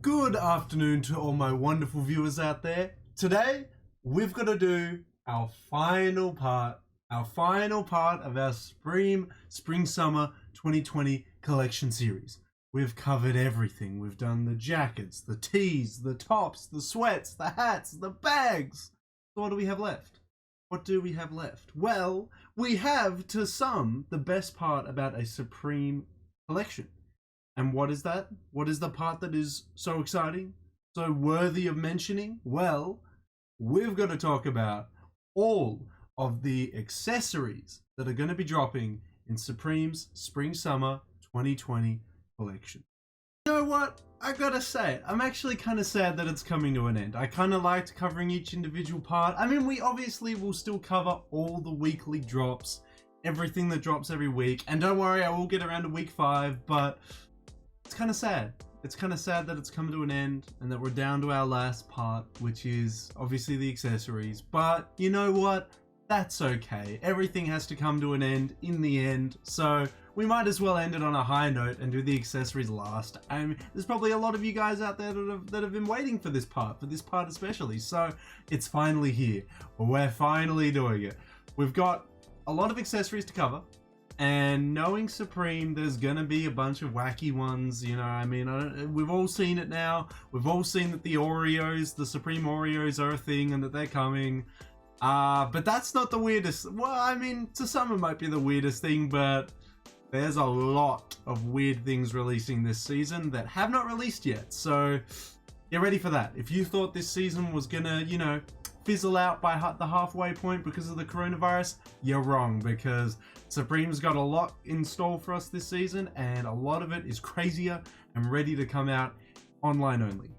Good afternoon to all my wonderful viewers out there. Today, we've got to do our final part of our Spring-Summer 2020 collection series. We've covered everything. We've done the jackets, the tees, the tops, the sweats, the hats, the bags. So what do we have left? What do we have left? Well, we have, to some, the best part about a Supreme collection. And what is that? What is the part that is so exciting? So worthy of mentioning? Well, we've got to talk about all of the accessories that are going to be dropping in Supreme's Spring-Summer 2020 collection. You know what? I gotta say, I'm actually kind of sad that it's coming to an end. I kind of liked covering each individual part. I mean, we obviously will still cover all the weekly drops, everything that drops every week. And don't worry, I will get around to week 5, but it's kind of sad. It's kind of sad that it's come to an end and that we're down to our last part, which is obviously the accessories. But you know what? That's okay. Everything has to come to an end in the end. So we might as well end it on a high note and do the accessories last. There's probably a lot of you guys out there that have been waiting for this part especially. So it's finally here. We're finally doing it. We've got a lot of accessories to cover. And knowing Supreme, there's gonna be a bunch of wacky ones, you know, I mean, we've all seen it now. We've all seen that the Oreos, the Supreme Oreos are a thing and that they're coming. But that's not the weirdest. Well, I mean, to some it might be the weirdest thing, but there's a lot of weird things releasing this season that have not released yet. So get ready for that. If you thought this season was gonna, you know, fizzle out by the halfway point because of the coronavirus, you're wrong, because Supreme's got a lot in store for us this season, and a lot of it is crazier and ready to come out online only.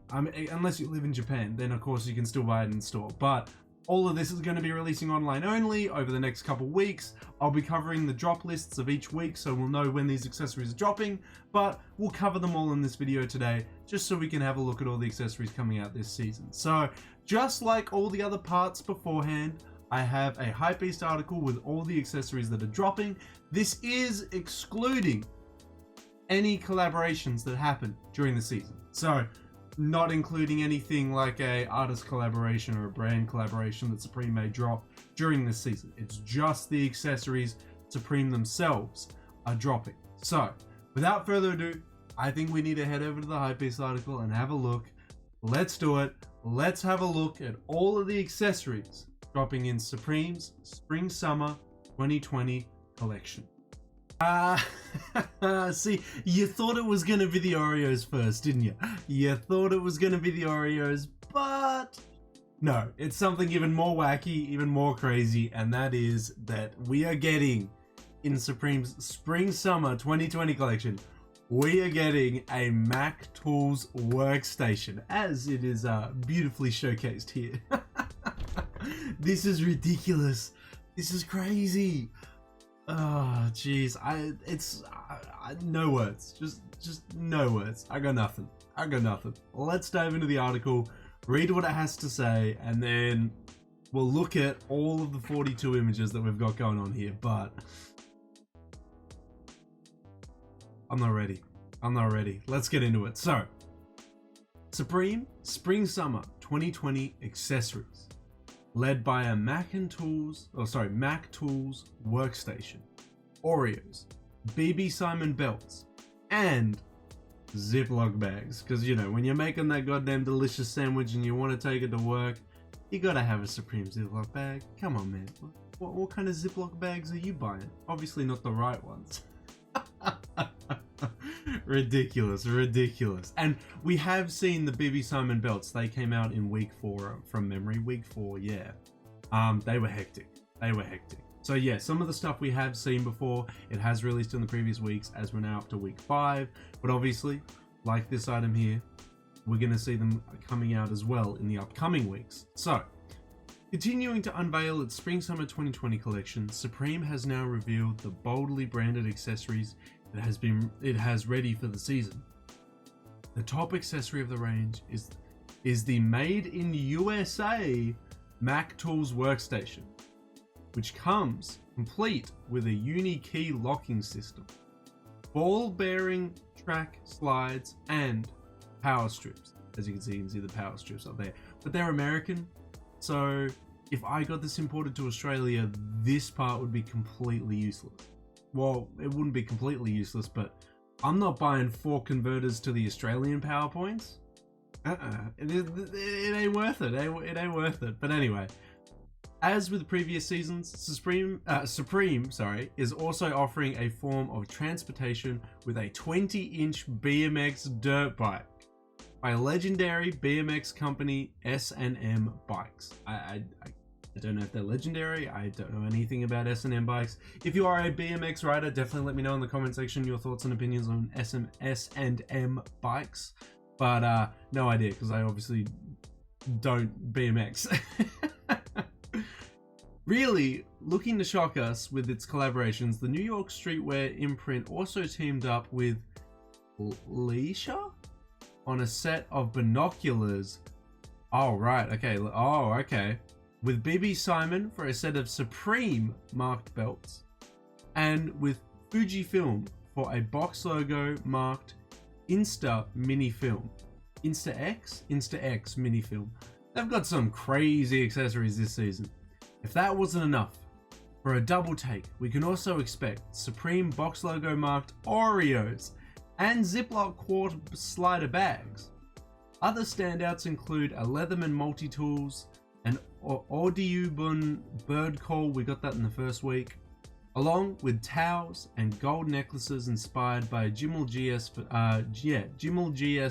Unless you live in Japan, then of course you can still buy it in store. But all of this is going to be releasing online only over the next couple weeks. I'll be covering the drop lists of each week, so we'll know when these accessories are dropping, but we'll cover them all in this video today, just so we can have a look at all the accessories coming out this season. So just like all the other parts beforehand, I have a HYPEBEAST article with all the accessories that are dropping. This is excluding any collaborations that happen during the season. So not including anything like a artist collaboration or a brand collaboration that Supreme may drop during this season. It's just the accessories Supreme themselves are dropping. So without further ado, I think we need to head over to the HYPEBEAST article and have a look. Let's do it. Let's have a look at all of the accessories dropping in Supreme's Spring-Summer 2020 collection. See, you thought it was gonna be the Oreos first, didn't you? You thought it was gonna be the Oreos, but no, it's something even more wacky, even more crazy, and that is that we are getting, in Supreme's Spring-Summer 2020 collection, we are getting a Mac Tools workstation, as it is beautifully showcased here. This is ridiculous. This is crazy. Oh, jeez. No words. Just no words. I got nothing. Let's dive into the article, read what it has to say, and then we'll look at all of the 42 images that we've got going on here. But I'm not ready. Let's get into it. So, Supreme Spring-Summer 2020 accessories, led by a Mac Tools workstation, Oreos, BB Simon belts, and Ziploc bags. Because, you know, when you're making that goddamn delicious sandwich and you want to take it to work, you gotta have a Supreme Ziploc bag. Come on, man. What kind of Ziploc bags are you buying? Obviously not the right ones. Ridiculous. And we have seen the BB Simon belts. They came out in week 4 from memory. Week 4, yeah. They were hectic. So yeah, some of the stuff we have seen before, it has released in the previous weeks, as we're now up to week 5. But obviously, like this item here, we're going to see them coming out as well in the upcoming weeks. So, continuing to unveil its Spring-Summer 2020 collection, Supreme has now revealed the boldly branded accessories it has ready for the season. The top accessory of the range is the made in USA Mac Tools workstation, which comes complete with a uni-key locking system, ball bearing track slides, and power strips. As you can see the power strips up there, but they're American. So if I got this imported to Australia, this part would be completely useless. Well, it wouldn't be completely useless, but I'm not buying 4 converters to the Australian PowerPoints. It ain't worth it. It ain't worth it. But anyway, as with previous seasons, Supreme is also offering a form of transportation with a 20-inch BMX dirt bike by legendary BMX company S&M Bikes. I don't know if they're legendary. I don't know anything about S&M Bikes. If you are a BMX rider, definitely let me know in the comment section your thoughts and opinions on S&M Bikes. But no idea, because I obviously don't BMX. Really, looking to shock us with its collaborations, the New York Streetwear imprint also teamed up with Leisure on a set of binoculars. Oh, right. Okay. Oh, okay. With BB Simon for a set of Supreme marked belts, and with Fujifilm for a box logo marked Insta mini film. Insta X mini film. They've got some crazy accessories this season. If that wasn't enough, for a double take, we can also expect Supreme box logo marked Oreos and Ziploc quart slider bags. Other standouts include a Leatherman multi-tools, an Audioboom bird call, we got that in the first week, along with towels and gold necklaces inspired by Jimmel GS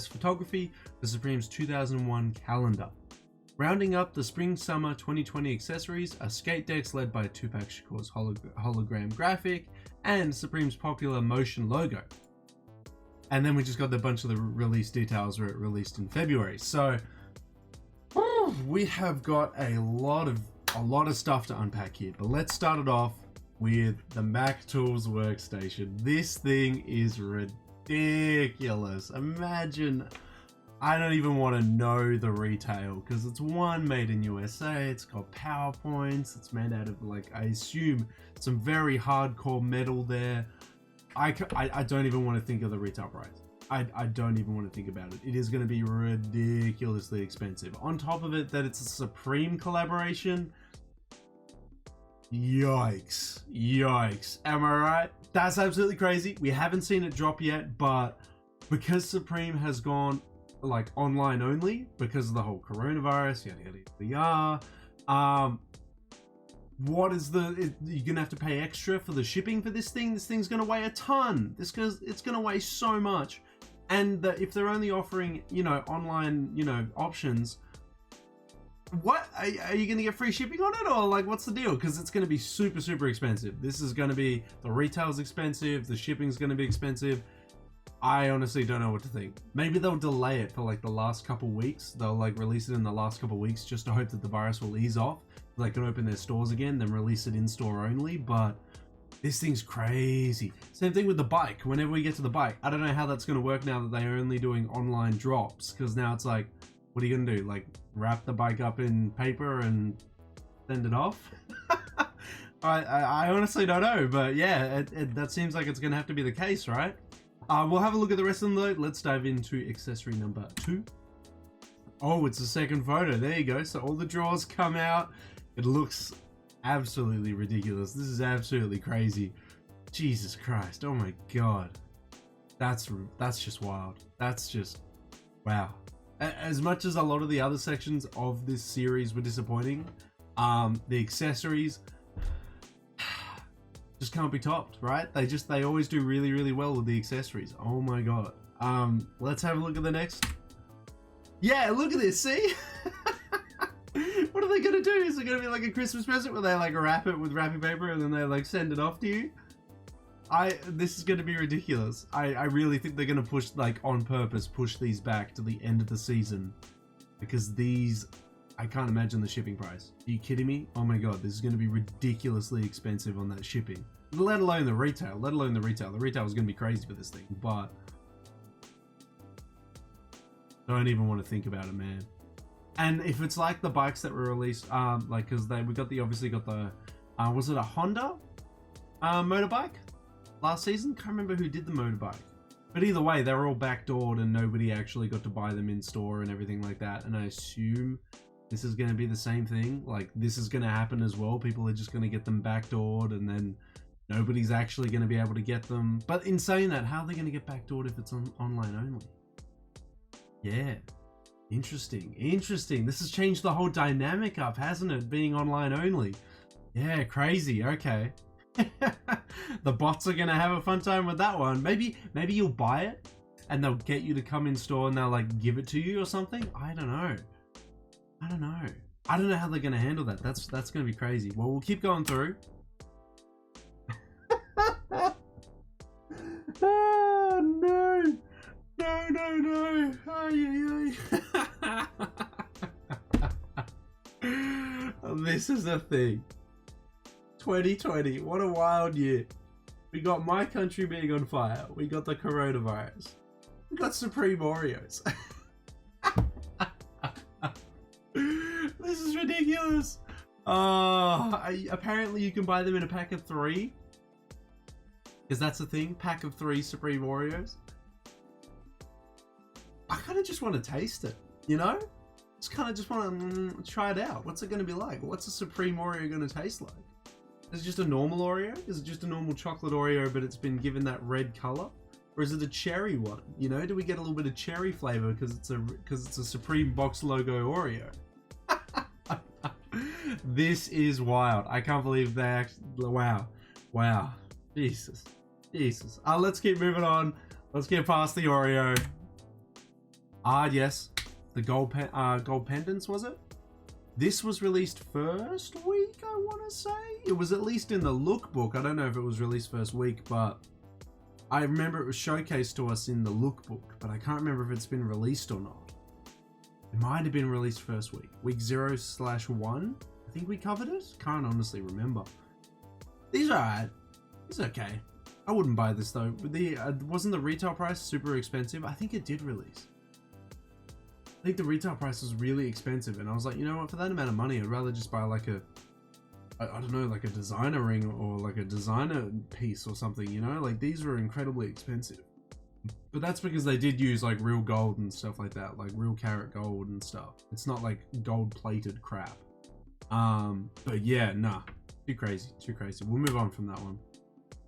photography for Supreme's 2001 calendar. Rounding up the Spring-Summer 2020 accessories are skate decks led by Tupac Shakur's hologram graphic and Supreme's popular motion logo. And then we just got a bunch of the release details where it released in February. So we have got a lot of stuff to unpack here. But let's start it off with the Mac Tools workstation. This thing is ridiculous. Imagine, I don't even want to know the retail, because it's one made in USA. It's got PowerPoints. It's made out of, like, I assume some very hardcore metal there. I don't even want to think of the retail price. I don't even want to think about it. It is going to be ridiculously expensive. On top of it, that it's a Supreme collaboration. Yikes. Am I right? That's absolutely crazy. We haven't seen it drop yet, but because Supreme has gone like online only because of the whole coronavirus, yada. What is you're gonna have to pay extra for the shipping for this thing? This thing's gonna weigh a ton. It's gonna weigh so much. And if they're only offering, online, options, what are you gonna get free shipping on it, or like what's the deal? Because it's gonna be super, super expensive. This is gonna be, the retail's expensive, the shipping's gonna be expensive. I honestly don't know what to think. Maybe they'll delay it for like the last couple weeks. They'll like release it in the last couple weeks just to hope that the virus will ease off. They can open their stores again, then release it in store only. But this thing's crazy. Same thing with the bike. Whenever we get to the bike, I don't know how that's going to work now that they're only doing online drops, because now it's like, what are you going to do? Like wrap the bike up in paper and send it off? I honestly don't know, but yeah, that seems like it's going to have to be the case, right? We'll have a look at the rest of them though. Let's dive into accessory number 2. Oh, it's the second photo. There you go. So all the drawers come out. It looks absolutely ridiculous. This is absolutely crazy. Jesus Christ. Oh my God. That's just wild. That's just, wow. As much as a lot of the other sections of this series were disappointing, the accessories just can't be topped, right? They always do really, really well with the accessories. Oh my God. Let's have a look at the next. Yeah, look at this, see? What are they gonna do? Is it gonna be like a Christmas present where they like wrap it with wrapping paper and then they like send it off to you? This is gonna be ridiculous. I really think they're gonna push, like on purpose, push these back to the end of the season, because these, I can't imagine the shipping price. Are you kidding me? Oh my God, this is gonna be ridiculously expensive on that shipping. Let alone the retail. The retail is gonna be crazy for this thing, but don't even want to think about it, man. And if it's like the bikes that were released, like, because obviously got the, was it a Honda motorbike last season? Can't remember who did the motorbike. But either way, they're all backdoored and nobody actually got to buy them in store and everything like that. And I assume this is going to be the same thing. Like, this is going to happen as well. People are just going to get them backdoored and then nobody's actually going to be able to get them. But in saying that, how are they going to get backdoored if it's online only? Yeah. Interesting. Interesting. This has changed the whole dynamic up, hasn't it? Being online only. Yeah, crazy. Okay. The bots are gonna have a fun time with that one. Maybe you'll buy it and they'll get you to come in store and they'll like give it to you or something. I don't know. I don't know how they're gonna handle that. That's gonna be crazy. Well, we'll keep going through. Oh no. No. Ay. This is the thing. 2020, what a wild year. We got my country being on fire. We got the coronavirus. We got Supreme Oreos. This is ridiculous. Apparently you can buy them in a pack of 3. Because that's the thing, pack of 3 Supreme Oreos. I kind of just want to taste it, you know? Just kind of just want to try it out. What's it going to be like? What's a Supreme Oreo going to taste like? Is it just a normal Oreo? Is it just a normal chocolate Oreo, but it's been given that red color? Or is it a cherry one? You know, do we get a little bit of cherry flavor because it's a Supreme box logo Oreo? This is wild. I can't believe they actually, wow. Jesus. Let's keep moving on. Let's get past the Oreo. Yes. The gold pendants, was it? This was released first week, I want to say. It was at least in the lookbook. I don't know if it was released first week, but I remember it was showcased to us in the lookbook, but I can't remember if it's been released or not. It might have been released first week. Week 0/1. I think we covered it. Can't honestly remember. These are alright. It's okay. I wouldn't buy this though. Wasn't the retail price super expensive? I think it did release. I think the retail price was really expensive, and I was like, you know what, for that amount of money, I'd rather just buy like I don't know, like a designer ring or like a designer piece or something, you know? Like, these were incredibly expensive. But that's because they did use like real gold and stuff like that, like real carat gold and stuff. It's not like gold plated crap. But yeah, nah, too crazy. We'll move on from that one.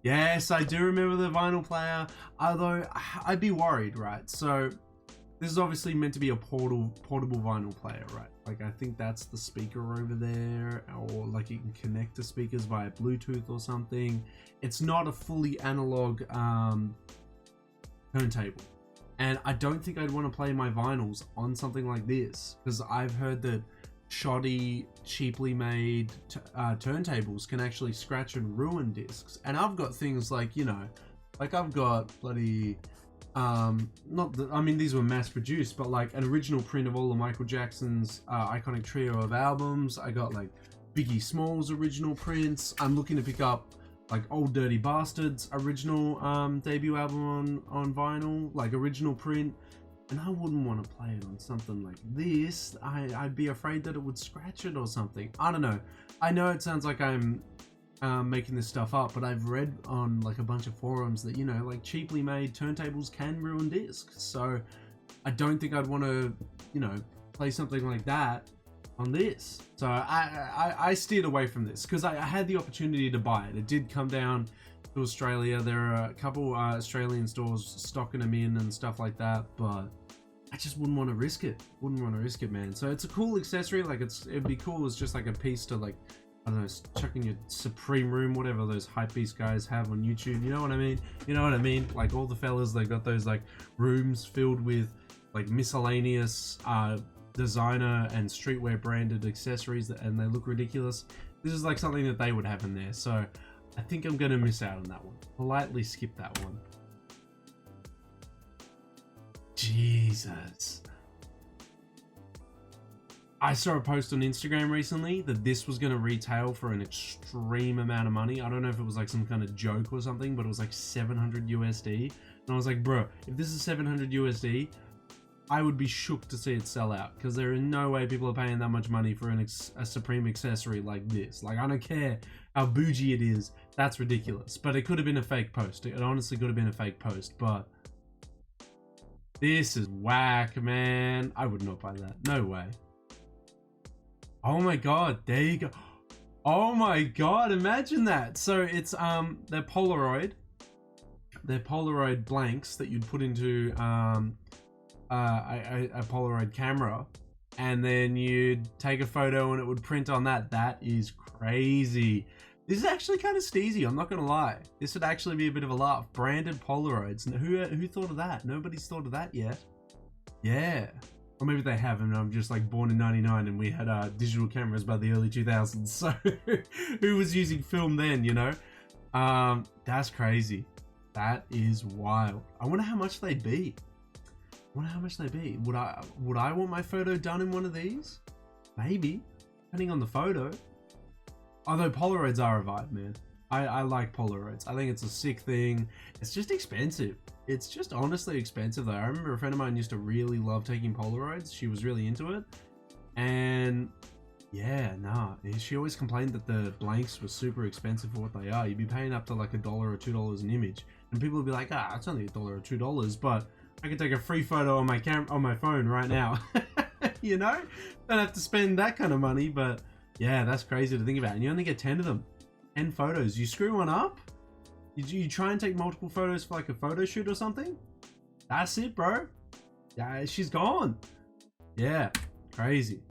Yes, I do remember the vinyl player, although I'd be worried, right? So this is obviously meant to be a portable vinyl player, right? Like, I think that's the speaker over there, or like you can connect to speakers via Bluetooth or something. It's not a fully analog turntable. And I don't think I'd want to play my vinyls on something like this, because I've heard that shoddy, cheaply made turntables can actually scratch and ruin discs. And I've got things like, you know, like I've got bloody these were mass produced, but like an original print of all of Michael Jackson's iconic trio of albums. I got like Biggie Smalls original prints. I'm looking to pick up like Old Dirty Bastards original debut album on vinyl, like original print. And I wouldn't want to play it on something like this. I'd be afraid that it would scratch it or something. I don't know. I know it sounds like I'm making this stuff up, but I've read on like a bunch of forums that, you know, like cheaply made turntables can ruin discs. So I don't think I'd want to, you know, play something like that on this. So I steered away from this because I had the opportunity to buy it. It did come down to Australia. There are a couple Australian stores stocking them in and stuff like that, but I just wouldn't want to risk it. Man. So it's a cool accessory. Like, it'd be cool as just like a piece to, like, I don't know, chuck in your Supreme room, whatever those HYPEBEAST guys have on YouTube. You know what I mean? Like, all the fellas, they got those like rooms filled with like miscellaneous designer and streetwear branded accessories, and they look ridiculous. This is like something that they would have in there. So I think I'm gonna miss out on that one. Politely skip that one. Jesus. I saw a post on Instagram recently that this was going to retail for an extreme amount of money. I don't know if it was like some kind of joke or something, but it was like 700 USD. And I was like, bro, if this is 700 USD, I would be shook to see it sell out, because there is no way people are paying that much money for a Supreme accessory like this. Like, I don't care how bougie it is. That's ridiculous. But it could have been a fake post. It honestly could have been a fake post, but This is whack, man. I would not buy that. No way. Oh my god, there you go. Oh my god, imagine that. So it's they're Polaroid. They're Polaroid blanks that you'd put into a Polaroid camera, and then you'd take a photo and it would print on that. That is crazy. This is actually kind of steezy, I'm not gonna lie. This would actually be a bit of a laugh. Branded Polaroids. Who thought of that? Nobody's thought of that yet. Yeah. Or maybe they haven't. I'm just like born in 99 and we had digital cameras by the early 2000s. So who was using film then, you know? That's crazy. That is wild. I wonder how much they'd be. Would I want my photo done in one of these? Maybe, depending on the photo. Although Polaroids are a vibe, man. I like Polaroids. I think it's a sick thing. It's just expensive. It's just honestly expensive though. I remember a friend of mine used to really love taking Polaroids. She was really into it. And yeah, nah. She always complained that the blanks were super expensive for what they are. You'd be paying up to like $1 or $2 an image. And people would be like, ah, it's only $1 or $2, but I can take a free photo on my phone right now. You know? Don't have to spend that kind of money, but yeah, that's crazy to think about. And you only get 10 of them. 10 photos. You screw one up? You try and take multiple photos for like a photo shoot or something? That's it, bro. Yeah, she's gone. Yeah, crazy.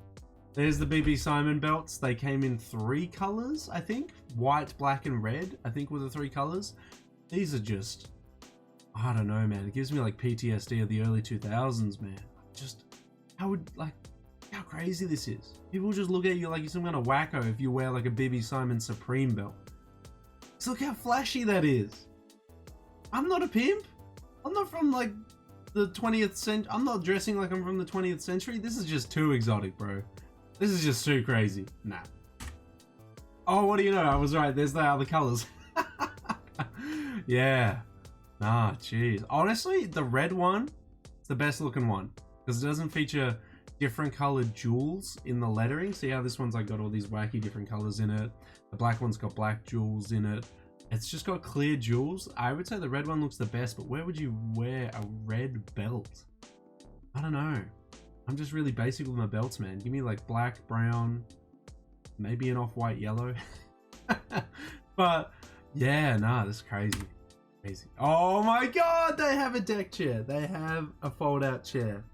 There's the BB Simon belts. They came in 3 colors, I think. White, black, and red, I think were the 3 colors. These are just, I don't know, man. It gives me like PTSD of the early 2000s, man. Just, how crazy this is. People just look at you like you're some kind of wacko if you wear like a BB Simon Supreme belt. So look how flashy that is. I'm not a pimp. I'm not from like the 20th century. I'm not dressing like I'm from the 20th century. This is just too exotic, bro. This is just too crazy. Nah. Oh, what do you know? I was right. There's the other colors. Yeah. Nah, jeez. Honestly, the red one is the best looking one because it doesn't feature different colored jewels in the lettering. See how this one's like got all these wacky different colors in it. The black one's got black jewels in it. It's just got clear jewels. I would say the red one looks the best, but where would you wear a red belt? I don't know. I'm just really basic with my belts, man. Give me like black, brown, maybe an off-white yellow. But yeah, nah, this is crazy. Crazy. Oh my god, they have a deck chair. They have a fold-out chair.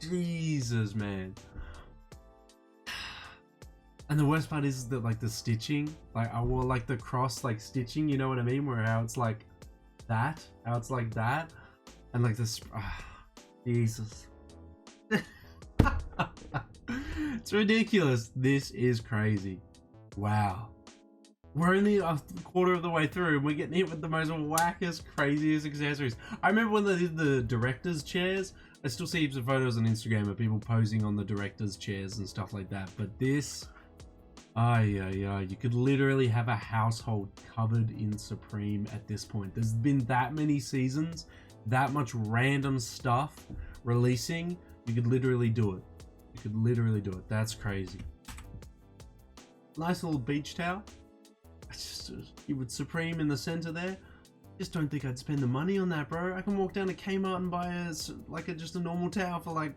Jesus, man. And the worst part is that like the stitching, like I wore like the cross like stitching, you know what I mean? Where how it's like that, and like this, Jesus. It's ridiculous. This is crazy. Wow. We're only a quarter of the way through and we're getting hit with the most wackest, craziest accessories. I remember when they did the director's chairs. I still see heaps of photos on Instagram of people posing on the director's chairs and stuff like that. But this, you could literally have a household covered in Supreme at this point. There's been that many seasons, that much random stuff releasing. You could literally do it. That's crazy. Nice little beach towel. You would Supreme in the center there. Just don't think I'd spend the money on that, bro. I can walk down to Kmart and buy just a normal towel for like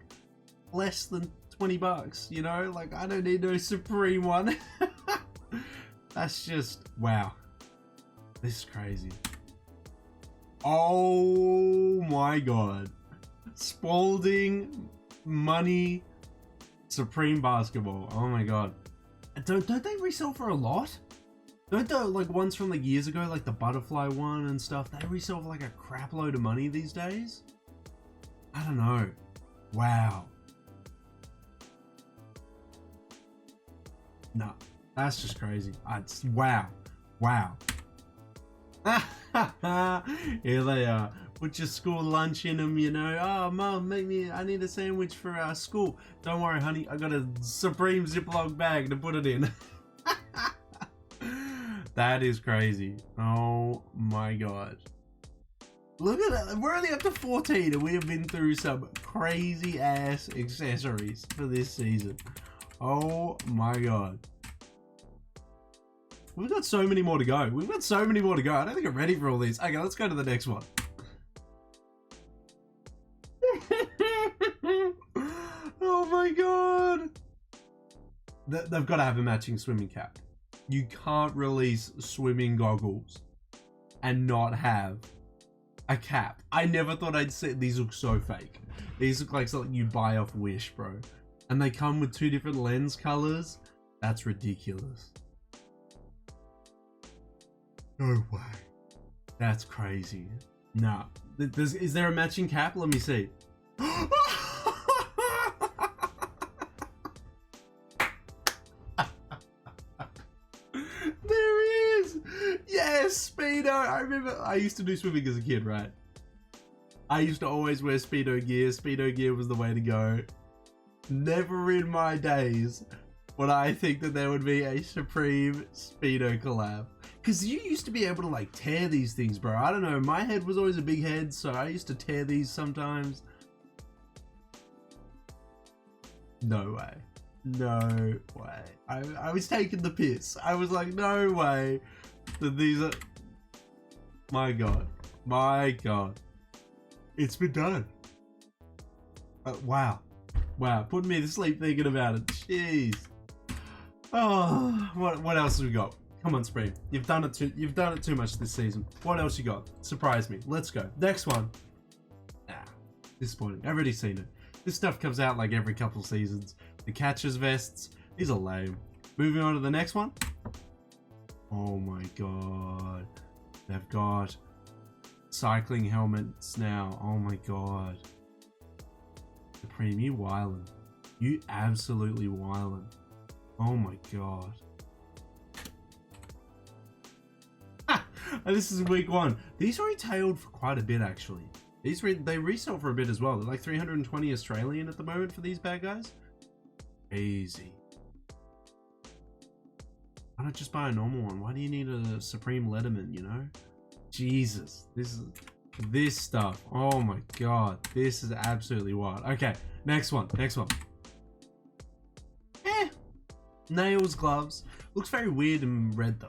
less than 20 bucks, you know? Like I don't need no Supreme one. That's just, wow. This is crazy. Oh my god. Spalding money Supreme basketball. Oh my god. Don't they resell for a lot? Don't the like ones from like years ago, like the butterfly one and stuff, they resell for like a crap load of money these days? I don't know. Wow. No, that's just crazy. Wow. Here they are. Put your school lunch in them, you know. Oh, mom, I need a sandwich for school. Don't worry, honey. I got a Supreme Ziploc bag to put it in. That is crazy. Oh my god. Look at that. We're only up to 14 and we have been through some crazy ass accessories for this season. Oh my god. We've got so many more to go. I don't think I'm ready for all these. Okay, let's go to the next one. my god! They've got to have a matching swimming cap. You can't release swimming goggles and not have a cap. I never thought I'd say these look so fake. These look like something you'd buy off Wish, bro. And they come with 2 different lens colors. That's ridiculous. No way. That's crazy. Nah. Is there a matching cap? Let me see. There is! Yes, Speedo! I remember I used to do swimming as a kid, right? I used to always wear Speedo gear. Speedo gear was the way to go. Never in my days would I think that there would be a Supreme Speedo collab. Because you used to be able to like tear these things, bro. I don't know. My head was always a big head, so I used to tear these sometimes. No way. No way. I was taking the piss. I was like, no way that these are... My god. My god. It's been done. Wow. Wow. Putting me to sleep thinking about it. Jeez. Oh, what else have we got? Come on, Supreme. You've done it too much this season. What else you got? Surprise me. Let's go. Next one. Disappointing. I've already seen it. This stuff comes out like every couple seasons. The catcher's vests. These are lame. Moving on to the next one. Oh my god. They've got cycling helmets now. Oh my god. Supreme, you wildin'. You absolutely wildin'. Oh my god. This is week 1. These retailed for quite a bit actually. They resell for a bit as well. They're like 320 Australian at the moment for these bad guys. Crazy. Why not just buy a normal one? Why do you need a Supreme Letterman, you know? Jesus. This stuff. Oh my god. This is absolutely wild. Okay, next one. Nails, gloves. Looks very weird in red though.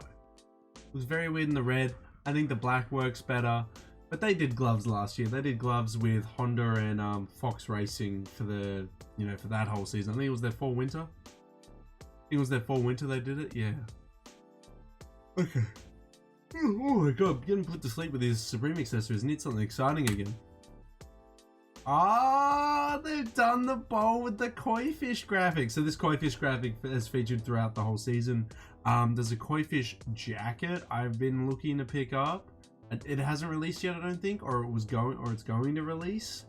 Looks very weird in the red. I think the black works better. But they did gloves last year. They did gloves with Honda and Fox Racing for the, for that whole season. I think it was their fall winter. They did it. Yeah. Okay. Oh my god, getting put to sleep with these Supreme accessories. Need something exciting again. Ah, they've done the bowl with the koi fish graphic. So this koi fish graphic has featured throughout the whole season. There's a koi fish jacket I've been looking to pick up. It hasn't released yet, I don't think, or it's going to release.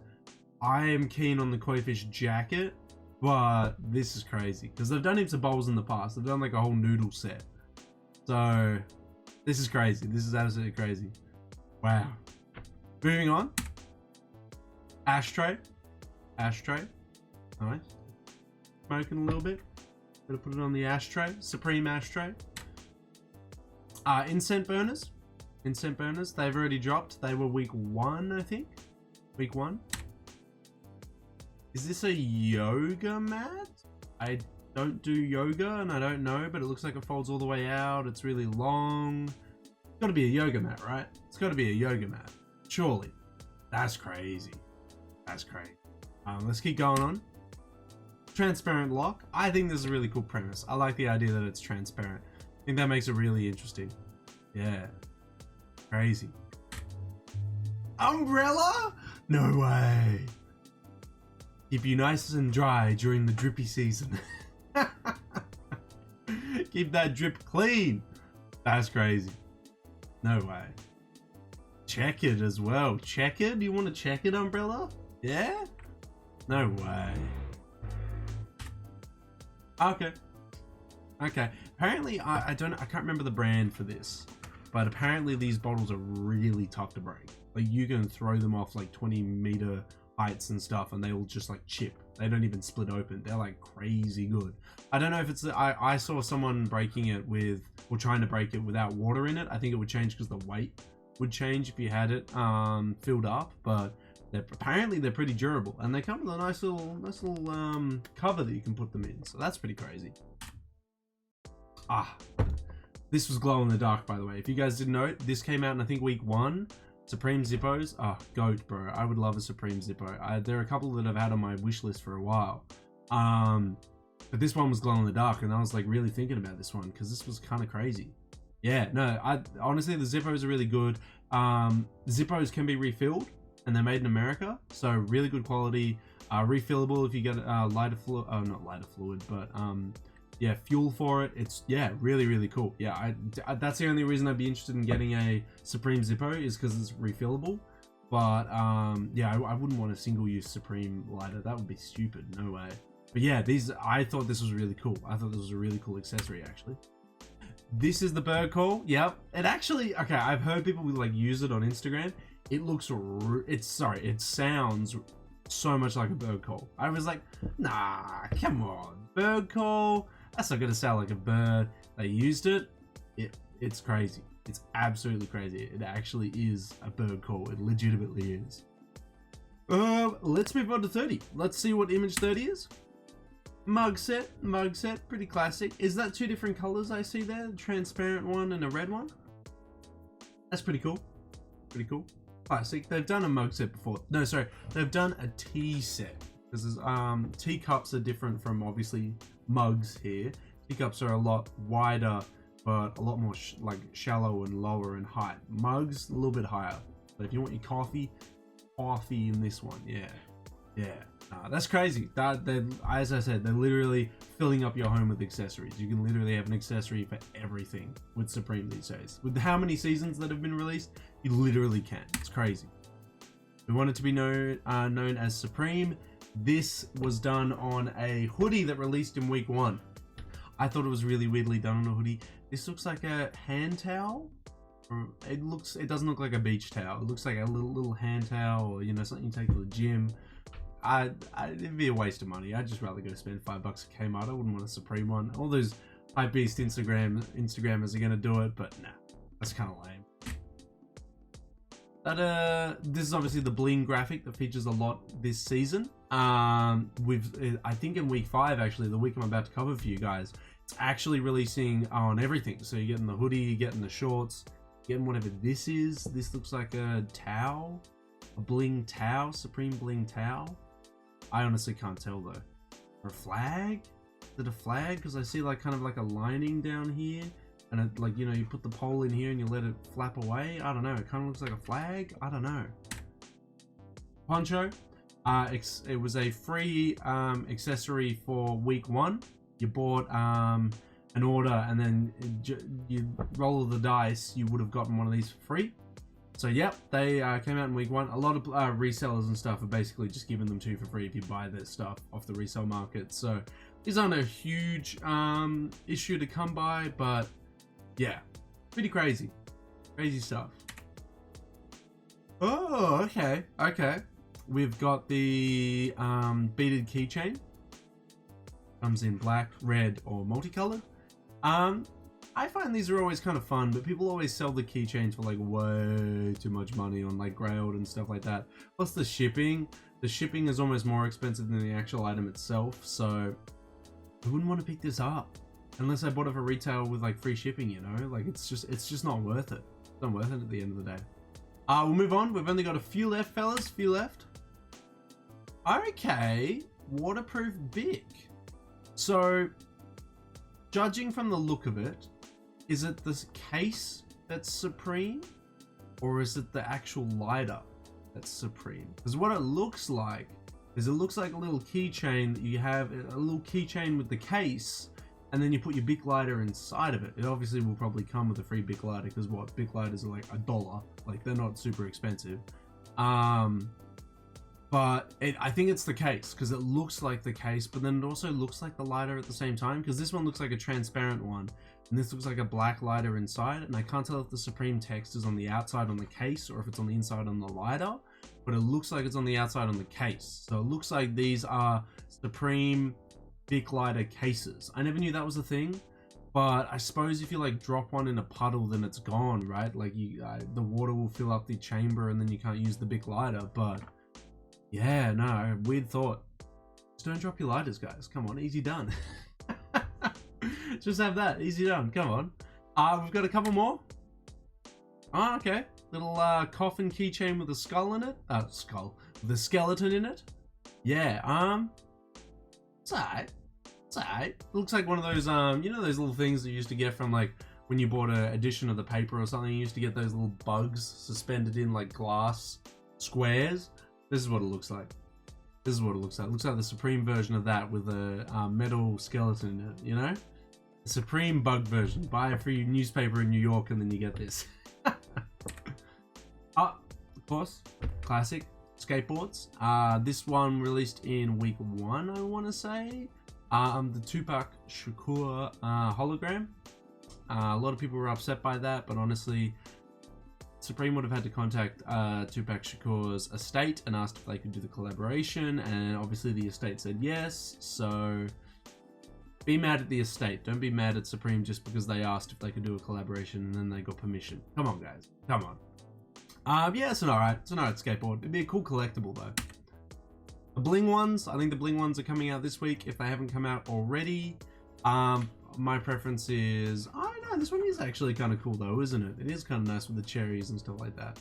I am keen on the koi fish jacket, but this is crazy because they've done heaps of bowls in the past. They've done like a whole noodle set. So this is crazy. This is absolutely crazy. Wow. Moving on. Ashtray. Nice. Smoking a little bit. Gotta put it on the ashtray. Supreme ashtray. Incense burners. They've already dropped. They were week 1, I think. Week 1. Is this a yoga mat? I don't do yoga and I don't know, but it looks like it folds all the way out. It's really long. It's gotta be a yoga mat, right? It's gotta be a yoga mat. Surely. That's crazy. Let's keep going on. Transparent lock. I think this is a really cool premise. I like the idea that it's transparent. I think that makes it really interesting. Yeah. Crazy. Umbrella? No way. Keep you nice and dry during the drippy season. Keep that drip clean. That's crazy. No way. Checkered as well. Checkered? You want a checkered umbrella? Yeah? No way. Okay. Apparently, I can't remember the brand for this, but apparently these bottles are really tough to break. Like you can throw them off like 20-meter heights and stuff, and they will just like chip. They don't even split open. They're like crazy good. I don't know if it's I saw someone breaking it with, or trying to break it without water in it. I think it would change because the weight would change if you had it filled up, but apparently they're pretty durable, and they come with a nice little cover that you can put them in, so that's pretty crazy. This was glow in the dark, by the way. If you guys didn't know, this came out in I think week 1. Supreme Zippos. Goat, bro. I would love a Supreme Zippo. There are a couple that I've had on my wish list for a while. But this one was glow in the dark, and I was like really thinking about this one because this was kind of crazy. Yeah, no, I honestly, the Zippos are really good. Zippos can be refilled, and they're made in America, so really good quality. Refillable if you get lighter fluid, not lighter fluid, but yeah, fuel for it. It's, yeah, really cool. Yeah, that's the only reason I'd be interested in getting a Supreme Zippo is because it's refillable. But yeah, I wouldn't want a single-use Supreme lighter. That would be stupid. No way. But yeah, I thought this was really cool. I thought this was a really cool accessory, actually. This is the bird call. Yep. It actually, okay, I've heard people like use it on Instagram. It looks, it sounds so much like a bird call. I was like, nah, come on. Bird call? That's not gonna sound like a bird. They used it. It's crazy. It's absolutely crazy. It actually is a bird call. It legitimately is. Let's move on to 30. Let's see what image 30 is. Mug set, pretty classic. Is that two different colors I see there? A transparent one and a red one? That's pretty cool. Pretty cool. Classic. They've done a mug set before. No, sorry. They've done a tea set. Because teacups are different from obviously mugs here. Teacups are a lot wider, but a lot more like shallow and lower in height. Mugs, a little bit higher. But if you want your coffee in this one, yeah. That's crazy. As I said, they're literally filling up your home with accessories. You can literally have an accessory for everything with Supreme these days. With how many seasons that have been released, you literally can. It's crazy. We want it to be known as Supreme. This was done on a hoodie that released in week 1. I thought it was really weirdly done on a hoodie. This looks like a hand towel. It doesn't look like a beach towel. It looks like a little hand towel, or something you take to the gym. It'd be a waste of money. I'd just rather go spend $5 at Kmart. I wouldn't want a Supreme one. All those HYPEBEAST Instagrammers are gonna do it, but nah, that's kind of lame. But this is obviously the bling graphic that features a lot this season. I think in week 5, actually, the week I'm about to cover for you guys, it's actually releasing on everything. So you're getting the hoodie, you're getting the shorts, you're getting whatever this is. This looks like a towel, a bling towel, Supreme bling towel. I honestly can't tell though. Or a flag? Is it a flag? Because I see like kind of like a lining down here, and it, like, you put the pole in here and you let it flap away. I don't know. It kind of looks like a flag. I don't know. Poncho. It was a free accessory for week 1. You bought an order, and then you roll the dice. You would have gotten one of these for free. So yep, they came out in week 1. A lot of resellers and stuff are basically just giving them to you for free if you buy their stuff off the resale market. So these aren't a huge issue to come by, but yeah, pretty crazy stuff. Oh, okay. We've got the beaded keychain. Comes in black, red, or multicolored. I find these are always kind of fun, but people always sell the keychains for like way too much money on like Grailed and stuff like that. Plus the shipping. The shipping is almost more expensive than the actual item itself, so I wouldn't want to pick this up unless I bought it for retail with like free shipping, Like it's just not worth it. It's not worth it at the end of the day. We'll move on. We've only got a few left, fellas. Few left. Okay, waterproof Bic. So, judging from the look of it, is it the case that's Supreme, or is it the actual lighter that's Supreme? Because what it looks like is a little keychain that you have, a little keychain with the case, and then you put your Bic lighter inside of it. It obviously will probably come with a free Bic lighter, because Bic lighters are like $1. Like, they're not super expensive. But I think it's the case, because it looks like the case, but then it also looks like the lighter at the same time, because this one looks like a transparent one, and this looks like a black lighter inside, and I can't tell if the Supreme text is on the outside on the case, or if it's on the inside on the lighter, but it looks like it's on the outside on the case. So it looks like these are Supreme Bic lighter cases. I never knew that was a thing, but I suppose if you like drop one in a puddle, then it's gone, right? Like the water will fill up the chamber, and then you can't use the Bic lighter, but yeah, no, weird thought. Just don't drop your lighters, guys. Come on, easy done. Just have that, easy done. Come on. We've got a couple more. Oh, okay. Little coffin keychain with a skull in it. With a skeleton in it. Yeah. It's alright. It's alright. It looks like one of those, you know those little things that you used to get from like when you bought an edition of the paper or something, you used to get those little bugs suspended in like glass squares. This is what it looks like. This is what it looks like. It looks like the Supreme version of that with a metal skeleton in it, you know? The Supreme bug version. Buy a free newspaper in New York and then you get this. Of course, classic skateboards. This one released in week 1, I want to say. The Tupac Shakur hologram. A lot of people were upset by that, but honestly, Supreme would have had to contact Tupac Shakur's estate and asked if they could do the collaboration, and obviously the estate said yes. So be mad at the estate. Don't be mad at Supreme just because they asked if they could do a collaboration and then they got permission. Come on, guys. Come on. Yeah, it's an alright skateboard. It'd be a cool collectible though. The bling ones, I think the bling ones are coming out this week if they haven't come out already. My preference is, I don't know, this one is actually kind of cool though, isn't it? It is kind of nice with the cherries and stuff like that.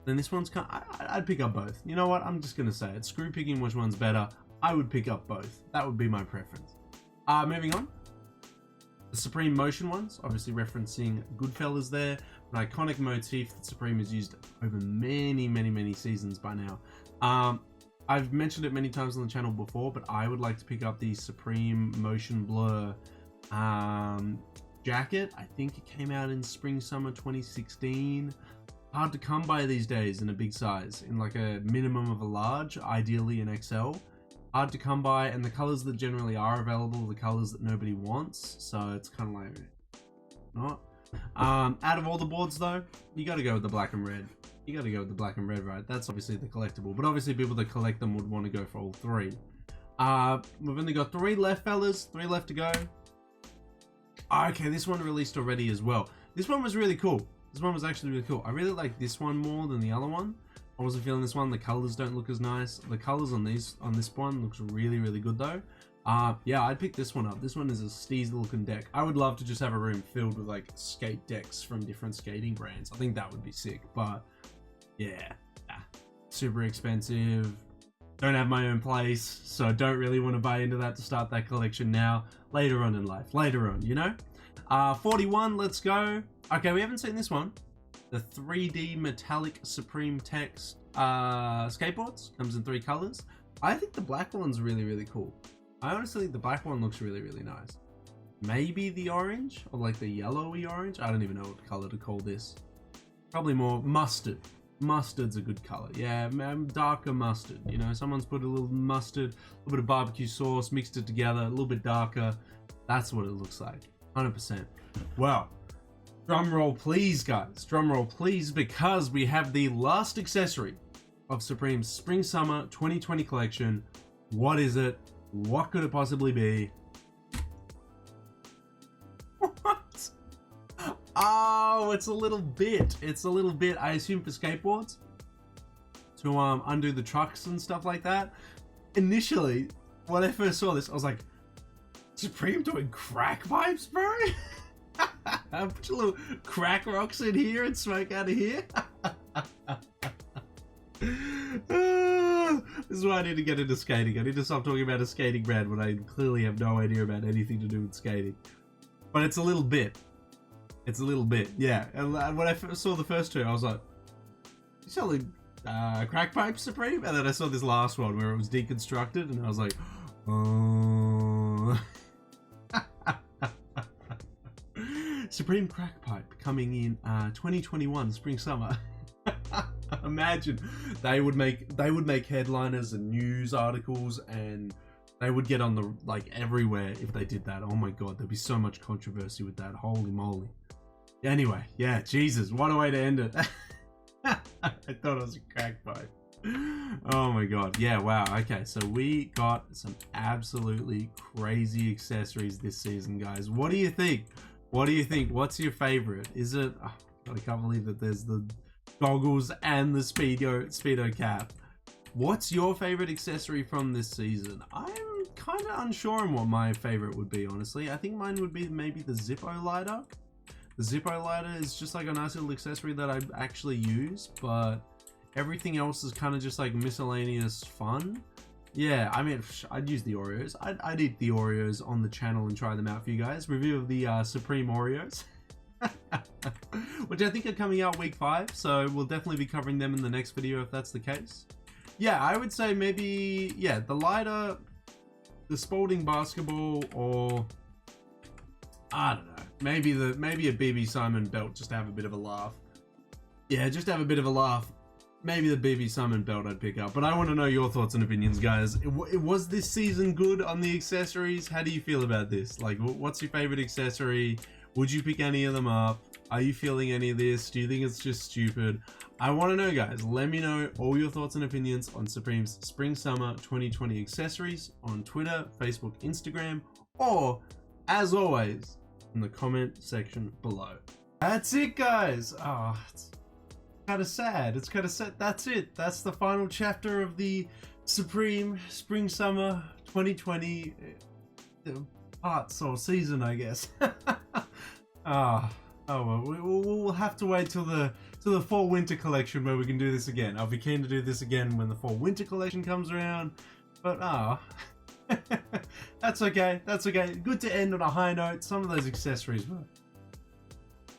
Then this one's kind of, I'd pick up both. You know what? I'm just going to say it. Screw picking which one's better. I would pick up both. That would be my preference. Moving on. The Supreme Motion ones, obviously referencing Goodfellas there. An iconic motif that Supreme has used over many seasons by now. I've mentioned it many times on the channel before, but I would like to pick up the Supreme Motion Blur jacket. I think it came out in spring summer 2016. Hard to come by these days in a big size, in like a minimum of a large, ideally an XL. Hard to come by, and the colors that generally are available are the colors that nobody wants, so it's kind of like not. Out of all the boards though, you got to go with the black and red. You got to go with the black and red, right? That's obviously the collectible, but obviously people that collect them would want to go for all 3. We've only got 3 left, fellas. 3 left to go. Okay, this one released already as well. This one was really cool. This one was actually really cool. I really like this one more than the other one. I wasn't feeling this one. The colors don't look as nice. The colors on this one looks really good though. Yeah, I'd pick this one up. This one is a steezy looking deck. I would love to just have a room filled with like skate decks from different skating brands. I think that would be sick, but yeah, super expensive. Don't have my own place, so don't really want to buy into that to start that collection now. Later on in life, later on, you know? 41, let's go. Okay, we haven't seen this one. The 3D metallic Supreme text skateboards. Comes in 3 colors. I think the black one's really cool. I honestly think the black one looks really nice. Maybe the orange, or like the yellowy orange. I don't even know what color to call this. Probably more mustard. Mustard's a good color. Yeah, darker mustard. You know, someone's put a little mustard, a little bit of barbecue sauce, mixed it together, a little bit darker. That's what it looks like. 100%. Well, drum roll please, guys. Drum roll please, because we have the last accessory of Supreme's Spring Summer 2020 collection. What is it? What could it possibly be? What? Oh, it's a little bit. It's a little bit, I assume, for skateboards. To undo the trucks and stuff like that. Initially, when I first saw this, I was like, Supreme doing crack pipes, bro? Put your little crack rocks in here and smoke out of here. This is why I need to get into skating. I need to stop talking about a skating brand when I clearly have no idea about anything to do with skating. But it's a little bit. It's a little bit, yeah. And when I saw the first 2, I was like, you selling crack pipes, Supreme? And then I saw this last one where it was deconstructed, and I was like, oh. Supreme crack pipe coming in 2021 spring summer. Imagine they would make headliners and news articles, and they would get on the like everywhere if they did that. Oh my god, there'd be so much controversy with that. Holy moly. Anyway, yeah, Jesus, what a way to end it. I thought it was a crack pipe. Oh my god. Yeah, wow. Okay, so we got some absolutely crazy accessories this season, guys. What do you think? What do you think? What's your favorite? Is it... Oh, God, I can't believe that there's the goggles and the Speedo cap. What's your favorite accessory from this season? I'm kind of unsure on what my favorite would be, honestly. I think mine would be maybe the Zippo lighter. The Zippo lighter is just like a nice little accessory that I actually use, but everything else is kind of just like miscellaneous fun. Yeah, I mean, I'd use the Oreos. I'd eat the Oreos on the channel and try them out for you guys. Review of the Supreme Oreos. Which I think are coming out week 5, so we'll definitely be covering them in the next video if that's the case. Yeah, I would say maybe, yeah, the lighter, the Spalding basketball, or I don't know, maybe a BB Simon belt just to have a bit of a laugh. Yeah, just to have a bit of a laugh. Maybe the BB Simon belt I'd pick up, but I want to know your thoughts and opinions, guys. Was this season good on the accessories? How do you feel about this? Like, what's your favorite accessory? Would you pick any of them up? Are you feeling any of this? Do you think it's just stupid? I want to know, guys. Let me know all your thoughts and opinions on Supreme's Spring Summer 2020 accessories on Twitter, Facebook, Instagram, or, as always, in the comment section below. That's it, guys. Oh, it's kind of sad. It's kind of sad. That's it. That's the final chapter of the Supreme Spring Summer 2020 parts or season, I guess. Oh well, we'll have to wait till the fall winter collection where we can do this again. I'll be keen to do this again when the fall winter collection comes around, but that's okay. That's okay. Good to end on a high note. Some of those accessories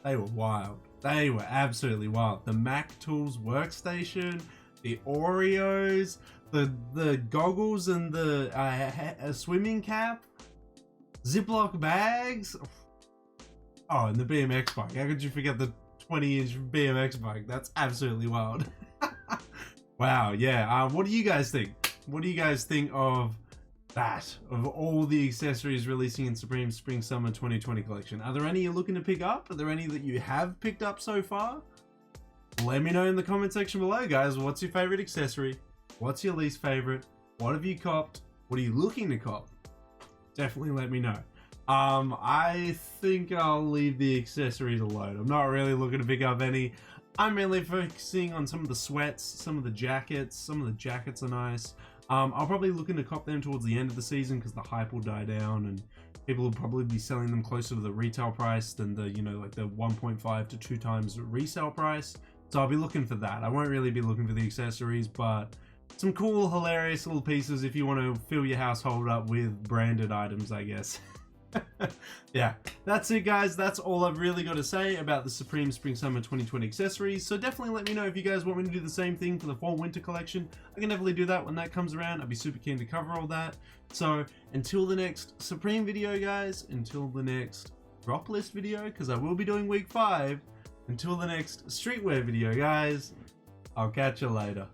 they were wild. They were absolutely wild. The Mac Tools workstation, the Oreos, the goggles and the swimming cap, Ziploc bags. Oh, and the BMX bike. How could you forget the 20-inch BMX bike? That's absolutely wild. Wow, yeah. What do you guys think? What do you guys think of that? Of all the accessories releasing in Supreme Spring Summer 2020 collection? Are there any you're looking to pick up? Are there any that you have picked up so far? Let me know in the comment section below, guys. What's your favorite accessory? What's your least favorite? What have you copped? What are you looking to cop? Definitely let me know. I think I'll leave the accessories alone. I'm not really looking to pick up any. I'm mainly focusing on some of the sweats, some of the jackets. Some of the jackets are nice. I'll probably looking to cop them towards the end of the season because the hype will die down and people will probably be selling them closer to the retail price than the, you know, like the 1.5 to 2 times resale price. So I'll be looking for that. I won't really be looking for the accessories, but some cool, hilarious little pieces if you want to fill your household up with branded items, I guess. Yeah, that's it, guys. That's all I've really got to say about the Supreme Spring Summer 2020 accessories. So definitely let me know if you guys want me to do the same thing for the fall winter collection. I can definitely do that when that comes around. I'd be super keen to cover all that. So until the next Supreme video, guys, until the next drop list video, because I will be doing week 5, until the next streetwear video, guys, I'll catch you later.